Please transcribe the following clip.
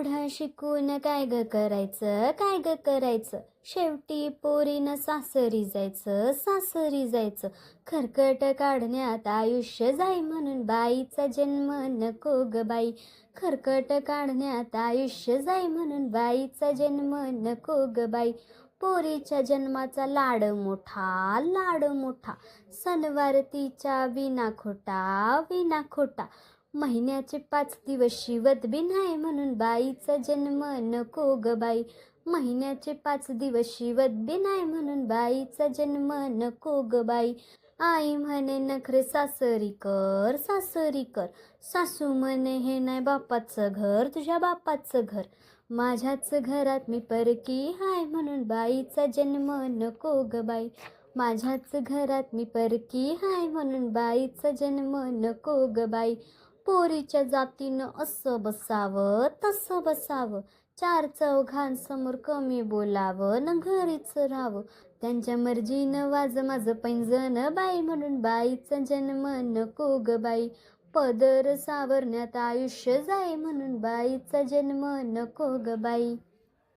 एवढं शिकून काय ग करायचं, काय ग करायचं. शेवटी पोरीनं सासरी जायचं, सासरी जायचं. खरकट काढण्यात आयुष्य जाई म्हणून बाईचा जन्म नको ग बाई. खरकट काढण्यात आयुष्य जाई म्हणून बाईचा जन्म नको ग बाई. पोरीच्या जन्माचा लाड मोठा, लाड मोठा. सणवार तिच्या विना खोटा, विना खोटा. महिन्याचे 5 दिवस शिवत बी नाही म्हणून बाईचा जन्म नको ग बाई. महिन्याचे 5 दिवस शिवत बी नाही म्हणून बाईचा जन्म नको ग बाई. आई म्हणे नखरे सासरी कर, सासरी कर. सासू म्हणे हे नाही बापाचं घर, तुझ्या बापाचं घर. माझ्याच घरात मी परकी हाय म्हणून बाईचा जन्म नको ग बाई. माझ्याच घरात मी परकी हाय म्हणून बाईचा जन्म नको ग बाई. पोरीच्या जातीनं असं बसावं, तसं बसावं. 4 चौघांसमोर कमी बोलावं न घरीच राहावं. त्यांच्या मर्जीनं वाज माझं पैंजण बाई म्हणून बाईचा जन्म नको ग बाई. पदर सावरण्यात आयुष्य जाई म्हणून बाईचा जन्म नको ग बाई.